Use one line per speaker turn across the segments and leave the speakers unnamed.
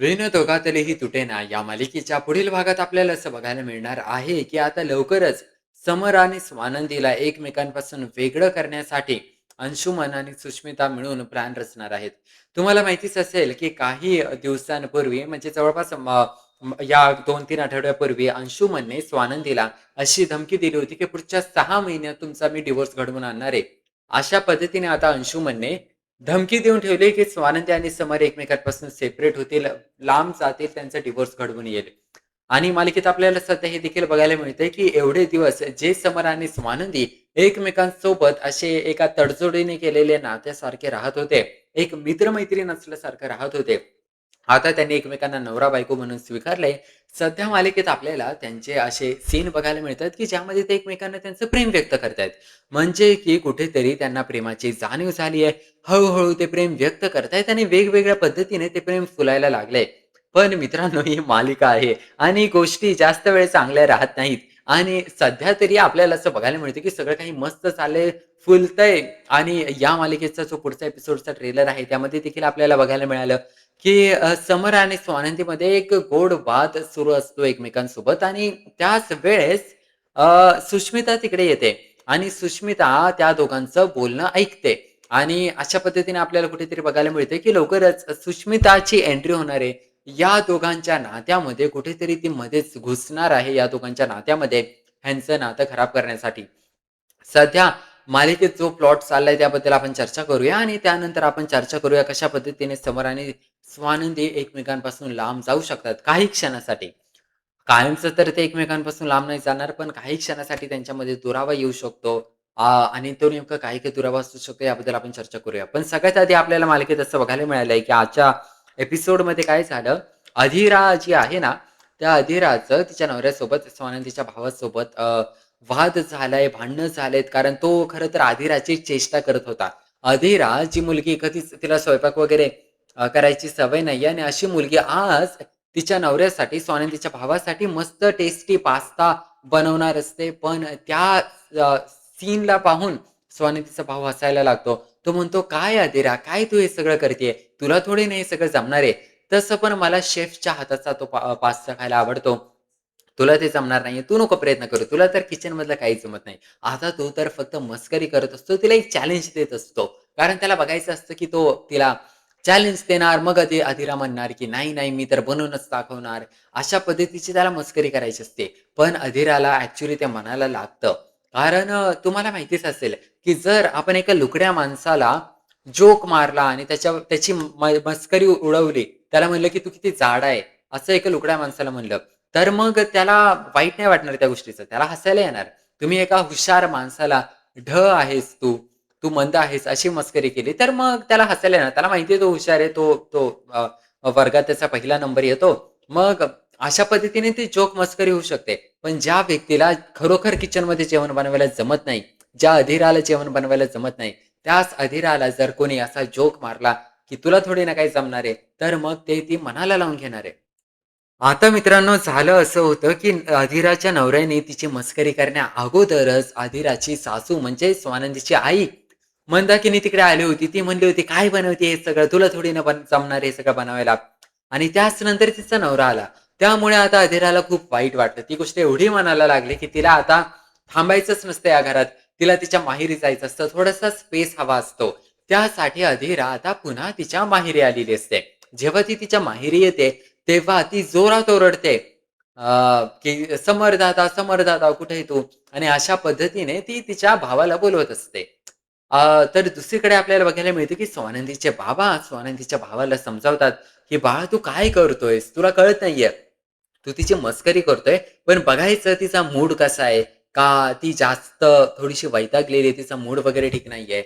वेण दोघातलेही तुटेना या मालिकेच्या पुढील भागात आपल्याला असं बघायला मिळणार आहे की आता लवकरच समर आणि स्वानंदीला एकमेकांपासून वेगळं करण्यासाठी अंशुमन आणि सुष्मिता मिळून प्लॅन रचणार आहेत. तुम्हाला माहितीच असेल की काही दिवसांपूर्वी म्हणजे जवळपास या 2-3 आठवड्यापूर्वी अंशुमनने स्वानंदीला अशी धमकी दिली होती की पुढच्या 6 महिन्यात तुमचा मी डिव्होर्स घडवून आणणार आहे. अशा पद्धतीने आता अंशुमनने धमकी देऊन ठेवली, की स्वानंदी आणि समर एकमेकांपासून सेपरेट होतील, लांब जातील, त्यांचा डिव्होर्स घडवून येईल. आणि मालिकेत आपल्याला सध्या हे देखील बघायला मिळतंय, की एवढे दिवस जे समर आणि स्वानंदी एकमेकांसोबत असे एका तडजोडीने केलेले नात्यासारखे राहत होते, एक मित्र-मैत्रीण असल्यासारखं राहत होते. आता त्यांनी एकमेकांना नवरा-बायको म्हणून स्वीकारलंय. सध्या मालिकेत आपल्याला त्यांचे असे सीन बघायला मिळतात, की ज्यामध्ये ते एकमेकांना त्यांचं प्रेम व्यक्त करतायत. म्हणजे की कुठेतरी त्यांना प्रेमाची जाणीव झाली आहे. हळू-हळू ते प्रेम व्यक्त करतायत आणि वेगवेगळ्या पद्धतीने ते प्रेम फुलायला लागलंय. पण मित्रांनो, ही मालिका आहे आणि गोष्टी जास्त वेळ चांगल्या राहत नाहीत आणि सध्या तरी आपल्याला असं बघायला मिळतं, की सगळं काही मस्त चाललंय, फुलतंय आणि या मालिकेचा जो पुढचा एपिसोडचा ट्रेलर आहे, त्यामध्ये देखील आपल्याला बघायला मिळालं, की समर आणि स्वानंदीमध्ये एक गोड वाद सुरू असतो एकमेकांसोबत आणि त्याच वेळेस सुष्मिता तिकडे येते आणि सुष्मिता त्या दोघांचं बोलणं ऐकते. आणि अशा पद्धतीने आपल्याला कुठेतरी बघायला मिळते, की लवकरच सुष्मिताची एंट्री होणार आहे. या दोघांच्या नात्यामध्ये कुठेतरी ती मध्येच घुसणार आहे, या दोघांच्या नात्यामध्ये ह्यांचं नातं खराब करण्यासाठी. सध्या मालिकेत जो प्लॉट चाललाय त्याबद्दल आपण चर्चा करूया आणि त्यानंतर आपण चर्चा करूया कशा पद्धतीने समर आणि स्वानंदी एकमेकांपासून लांब जाऊ शकतात काही क्षणासाठी. कायमचं तर ते एकमेकांपासून लांब नाही जाणार, पण काही क्षणासाठी त्यांच्यामध्ये दुरावा येऊ शकतो. आणि तो नेमका काय दुरावा असू शकतो याबद्दल आपण चर्चा करूया. पण सगळ्यात आधी आपल्याला मालिकेत असं बघायला मिळालंय, की आजच्या एपिसोडमध्ये काय झालं, अधिरा जी आहे ना, त्या अधिराचं तिच्या नवऱ्यासोबत, स्वानंदीच्या भावासोबत वाद झालाय, भांडणं झालेत. कारण तो खरं तर अधिराची चेष्टा करत होता. अधिरा जी मुलगी कधीच तिला स्वयंपाक वगैरे करायची सवय नाहीये आणि अशी मुलगी आज तिच्या नवऱ्यासाठी, स्वानंदीच्या भावासाठी मस्त टेस्टी पास्ता बनवणार असते. पण त्या सीनला पाहून स्वानंदीचा भाऊ हसायला लागतो. तो म्हणतो, "काय अधीरा, काय तू हे सगळं करतीये? तुला थोडी ना हे सगळं जमणार आहे. तसं पण मला शेफच्या हाताचा तो पास्ता खायला आवडतो. तुला ते जमणार नाहीये. तू नको प्रयत्न करू. तुला तर किचनमधलं काहीच जमत नाही." आता तो तर फक्त मस्करी करत असतो. तिला एक चॅलेंज देत असतो. कारण त्याला बघायचं असतं, की तो तिला चॅलेंज देणार. मग अधीरा म्हणणार, की "नाही, नाही, मी तर बनवूनच दाखवणार." अशा पद्धतीची त्याला मस्करी करायची असते. पण अधीराला ॲक्चुअली ते मनाला लागतं. कारण तुम्हाला माहितीच असेल, की जर आपण एका लुकड्या माणसाला जोक मारला आणि त्याची मस्करी उडवली. त्याला म्हणलं, की "तू किती जाडा आहे." असं एका लुकड्या माणसाला म्हणलं, तर मग त्याला वाईट नाही वाटणार त्या गोष्टीचं. त्याला हसायला येणार. तुम्ही एका हुशार माणसाला "ढ आहेस तू, तू मंद आहेस" अशी मस्करी केली, तर मग त्याला हसायला येणार. त्याला माहिती आहे तो हुशार आहे. तो तो अ, वर्गात त्याचा पहिला नंबर येतो. मग अशा पद्धतीने ती जोक मस्करी होऊ शकते. पण ज्या व्यक्तीला खरोखर किचनमध्ये जेवण बनवायला जमत नाही, ज्या अधीराला जेवण बनवायला जमत नाही, त्याच अधीराला जर कोणी असा जोक मारला, की "तुला थोडी ना काही जमणार आहे." तर मग ते ती मनाला लावून घेणार आहे. आता मित्रांनो झालं असं होतं, की अधीराच्या नवऱ्याने तिची मस्करी करण्या अगोदरच अधीराची सासू म्हणजे स्वानंदीची आई मंदाकिनी तिकडे आली होती. ती म्हणली होती, "काय बनवते हे सगळं? तुला थोडी ना जमणार हे सगळं बनवायला." आणि त्याच नंतर तिचा नवरा आला. त्यामुळे आता अधीराला खूप वाईट वाटलं. ती गोष्ट एवढी मनाला लागली, की तिला आता थांबायचंच नसतं या घरात. तिला तिच्या माहेरी जायचं असतं. थोडासा स्पेस हवा असतो. त्यासाठी अधीरा आता पुन्हा तिच्या माहेरी आलेली असते. जेव्हा ती तिच्या माहेरी येते, तेव्हा ती जोरात ओरडते, की "समर दादा, समर दादा कुठे आहे तू?" आणि अशा पद्धतीने ती तिच्या भावाला बोलवत असते. तर दुसरीकडे आपल्याला बघायला मिळते, की स्वानंदीचे बाबा स्वानंदीच्या भावाला समजावतात, की "बाळा तू काय करतोयस? तुला कळत नाहीये. तू तिची मस्करी करतोय, पण बघायचं तिचा मूड कसा आहे? का ती जास्त थोडीशी वैतागलेली आहे, तिचा मूड वगैरे ठीक नाहीये.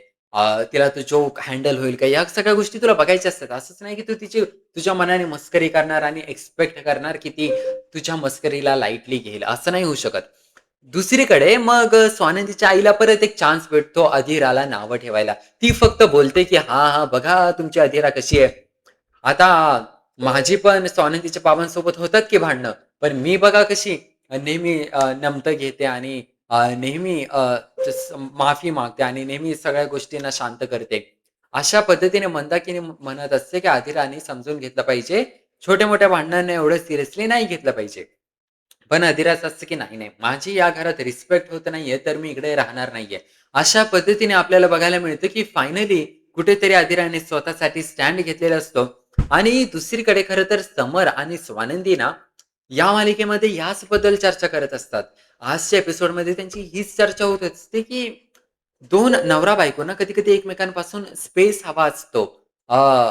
तिला तो जोक हँडल होईल का? या सगळ्या गोष्टी तुला बघायच्या असतात. असंच नाही, की तू तिची तुझ्या मनाने मस्करी करणार आणि एक्स्पेक्ट करणार, की ती तुझ्या मस्करीला लाईटली घेईल, असं नाही होऊ शकत. दुसरीकडे मग स्वानंदीच्या आईला परत एक चान्स भेटतो अधीराला नावं ठेवायला. ती फक्त बोलते, की "हां, हां, बघा तुमची अधीरा कशी आहे." आता माझी पण स्वानंदीच्या बाबांसोबत होतात की भांडणं. पण मी बघा कशी नेहमी नमतं घेते आणि नेहमी माफी मागते आणि नेहमी सगळ्या गोष्टींना शांत करते. अशा पद्धतीने मंदाकिनी म्हणत असते, की "अधीराने समजून घेतलं पाहिजे, छोट्या-मोठ्या भांडणांना एवढं सिरियसली नाही घेतलं पाहिजे. पण अधिराचं असतं की नाही, नाही माझी या घरात रिस्पेक्ट होत नाहीये, तर मी इकडे राहणार नाहीये. अशा पद्धतीने आपल्याला बघायला मिळतं की फायनली कुठेतरी अधिराने स्वतःसाठी स्टँड घेतलेला असतो आणि दुसरीकडे खरं तर समर आणि स्वानंदी ना, या मालिकेमध्ये याचबद्दल चर्चा करत असतात. आजच्या एपिसोडमध्ये त्यांची हीच चर्चा होत असते की 2 नवरा-बायको कधी-कधी एकमेकांपासून स्पेस हवा असतो.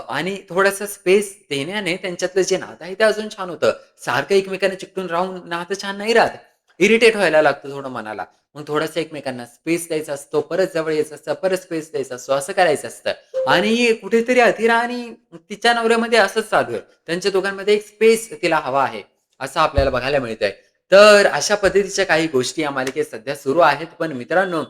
आणि थोडासा स्पेस देण्याने त्यांच्यातलं जे नातं आहे ते अजून छान होतं. सारखं एकमेकांना चिकटून राहून नातं छान नाही राहत. इरिटेट व्हायला लागतं थोडं मनाला. मग थोडंसं एकमेकांना स्पेस द्यायचा असतो, परत जवळ यायचं असतं, परत स्पेस द्यायचा असतो, असं करायचं असतं. आणि कुठेतरी अथिरा आणि तिच्या नवऱ्यामध्ये असंच चालू आहे. त्यांच्या दोघांमध्ये एक स्पेस तिला हवा आहे, असं आपल्याला बघायला मिळतंय. तर अशा पद्धतीच्या काही गोष्टी या मालिकेत सध्या सुरू आहेत. पण मित्रांनो,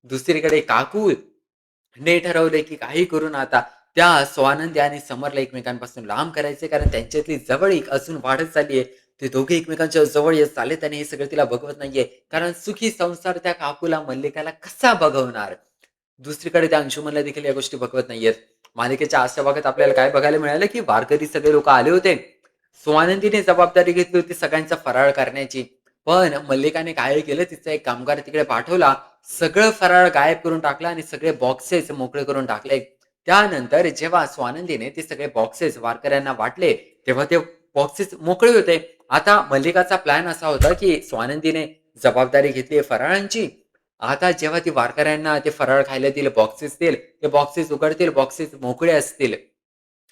दुसरीकडे काकूने ठरवलंय की काही करून आता त्या स्वानंदी आणि समरला एकमेकांपासून लांब करायचे कारण त्यांच्यातली जवळीक अजून वाढत चालली आहे. ते दोघे एकमेकांच्या जवळ येत चाललेत आणि हे सगळं तिला बघवत नाहीये. कारण सुखी संसार त्या काकूला, मल्लिकाला कसा बघवणार? दुसरीकडे त्या अंशुमनला देखील या गोष्टी बघवत नाहीयेत. मालिकेच्या आजच्या भागात आपल्याला काय बघायला मिळालं, की वारकरी सगळे लोकं आले होते. स्वानंदीने जबाबदारी घेतली होती सगळ्यांचा फराळ करण्याची. पण मल्लिकाने काय केलं, तिचा एक कामगार तिकडे पाठवला. सगळं फराळ गायब करून टाकला आणि सगळे बॉक्सेस मोकळे करून टाकले. त्यानंतर जेव्हा स्वानंदीने ते सगळे बॉक्सेस वारकऱ्यांना वाटले, तेव्हा ते बॉक्सेस मोकळे होते. आता मल्लिकाचा प्लॅन असा होता, की स्वानंदीने जबाबदारी घेतली फराळांची. आता जेव्हा ती वारकऱ्यांना ते फराळ खायला दिलं, बॉक्सेस देईल, ते बॉक्सेस उघडतील, बॉक्सेस मोकळे असतील.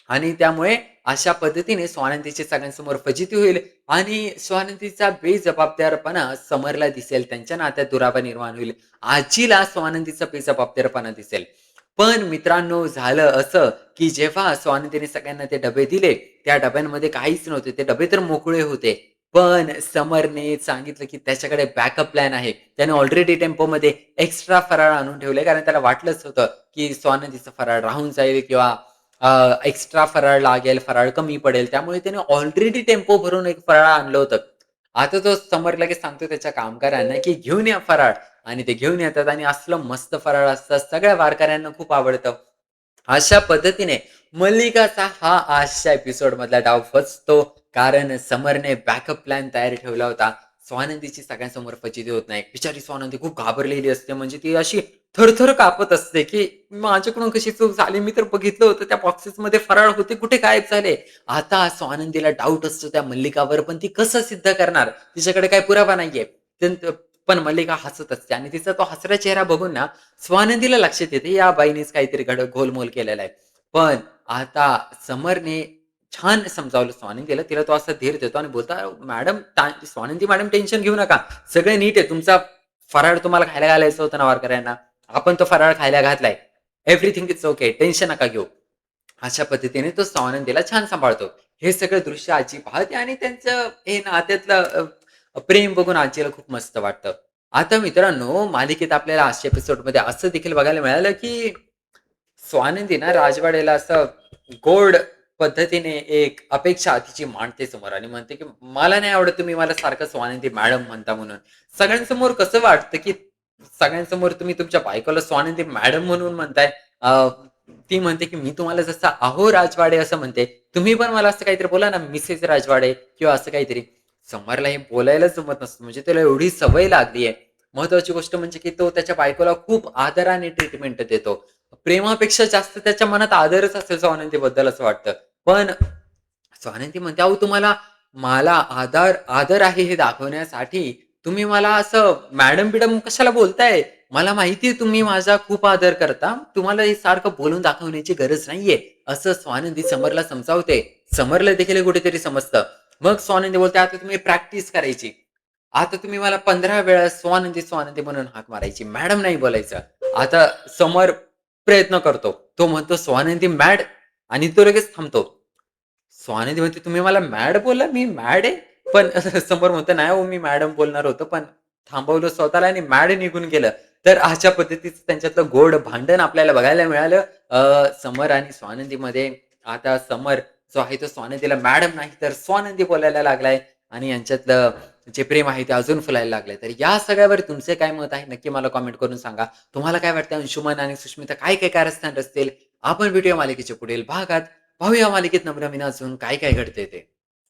आणि त्यामुळे अशा पद्धतीने स्वानंदीची सगळ्यांसमोर फजिती होईल आणि स्वानंदीचा बेजबाबदारपणा समरला दिसेल. त्यांच्या नात्यात दुरावा निर्माण होईल. आजीला स्वानंदीचा बेजबाबदारपणा दिसेल. पण मित्रांनो झालं असं, की जेव्हा स्वानंदीने सगळ्यांना ते डबे दिले, त्या डब्यांमध्ये काहीच नव्हते. ते डबे तर मोकळे होते. पण समरने सांगितलं, की त्याच्याकडे बॅकअप प्लॅन आहे. त्याने ऑलरेडी टेम्पोमध्ये एक्स्ट्रा फराळ आणून ठेवलंय. कारण त्याला वाटलंच होतं, की स्वानंदीचा फराळ राहून जाईल किंवा एक्स्ट्रा फराळ लागेल, फराळ कमी पडेल. त्यामुळे त्याने ऑलरेडी टेम्पो भरून एक फराळ आणलं होतं. आता तो समोर लगेच सांगतो त्याच्या कामगारांना, की "घेऊन या फराळ." आणि ते घेऊन येतात आणि असलं मस्त फराळ असतं. सगळ्या वारकऱ्यांना खूप आवडतं. अशा पद्धतीने मल्लिकाचा हा आजच्या एपिसोडमधला डाव फसतो. कारण समरने बॅकअप प्लॅन तयार ठेवला होता. स्वानंदीची सगळ्यांसमोर फजिती होत नाही. बिचारी स्वानंदी खूप घाबरलेली असते. म्हणजे ती अशी थरथर कापत असते, की माझ्याकडून कशी चूक झाली? मी तर बघितलं होतं त्या बॉक्सेसमध्ये फराळ होते, कुठे गायब झाले? आता स्वानंदीला डाऊट असतो त्या मल्लिकावर, पण ती कसं सिद्ध करणार? तिच्याकडे काही पुरावा नाहीये. पण मल्लिका हसत असते आणि तिचा तो हसरा चेहरा बघून ना, स्वानंदीला लक्षात येते, या बाईनेच काहीतरी गोलमोल केलेला आहे. पण आता समरने छान समजावलं स्वानंदीला. तिला तो असा धीर देतो आणि बोलतो, "मॅडम स्वानंदी मॅडम टेन्शन घेऊ नका. सगळं नीट आहे. तुमचा फराळ तुम्हाला खायला घालायचं होतं ना वारकऱ्यांना. आपण तो फराळ खायला घातलाय. Everything is okay. टेन्शन नका घेऊ." अशा पद्धतीने तो स्वानंदीला छान सांभाळतो. हे सगळं दृश्य आजी पाहते आणि त्यांचं हे नात्यातलं प्रेम बघून आजीला खूप मस्त वाटतं. आता मित्रांनो, मालिकेत आपल्याला आजच्या एपिसोडमध्ये असं देखील बघायला मिळालं, की स्वानंदी ना राजवाड्याला असं गोड पद्धतीने एक अपेक्षा तिची मांडते समोर आणि म्हणते, की "मला नाही आवडत तुम्ही मला सारखं स्वानंदी मॅडम म्हणता म्हणून." सगळ्यांसमोर कसं वाटतं, की सगळ्यांसमोर तुम्ही तुमच्या बायकोला स्वानंदी मॅडम म्हणून म्हणताय. ती म्हणते, की "मी तुम्हाला जसं अहो राजवाडे असं म्हणते. तुम्ही पण मला असं काहीतरी बोला ना, मिसेस राजवाडे किंवा असं काहीतरी." समरला हे बोलायला जमत नसतं. म्हणजे त्याला एवढी सवय लागली आहे. महत्त्वाची गोष्ट म्हणजे, की तो त्याच्या बायकोला खूप आदराने ट्रीटमेंट देतो. प्रेमापेक्षा जास्त त्याच्या मनात आदरच असेल स्वानंदीबद्दल असं वाटतं. पण स्वानंदी म्हणते, "अहो तुम्हाला मला आदर आहे हे दाखवण्यासाठी तुम्ही मला असं मॅडम-बिडम कशाला बोलताय? मला माहिती आहे तुम्ही माझा खूप आदर करता. तुम्हाला हे सारखं बोलून दाखवण्याची गरज नाहीये." असं स्वानंदी समरला समजावते. समरला देखील हे कुठेतरी समजतं. मग स्वानंदी बोलते, "आता तुम्ही प्रॅक्टिस करायची. आता तुम्ही मला 15 वेळा स्वानंदी, स्वानंदी म्हणून हाक मारायची. मॅडम नाही बोलायचं." आता समर प्रयत्न करतो. तो म्हणतो, "स्वानंदी मॅड" आणि तो लगेच थांबतो. स्वानंदी म्हणते, "तुम्ही मला मॅड बोलला? मी मॅड आहे?" पण समोर म्हणतो, "नाही हो, मी मॅडम बोलणार होतो, पण थांबवलं स्वतःला आणि मॅड निघून गेलं." तर अशा पद्धतीचं त्यांच्यातलं गोड भांडण आपल्याला बघायला मिळालं. समर आणि स्वानंदीमध्ये. आता समर जो आहे तो स्वानंदीला मॅडम नाही तर स्वानंदी बोलायला लागलाय आणि यांच्यातलं जे प्रेम आहे ते अजून फुलायला लागलंय. तर या सगळ्यावर तुमचे काय मत आहे? नक्की मला कमेंट करून सांगा. तुम्हाला काय वाटतं अंशुमन आणि सुष्मिता काय कारस्थान रचतील? आपण भेटूया मालिकेच्या पुढील भागात. पाहूया मालिकेत नवनवीन अजून काय घडतंय ते.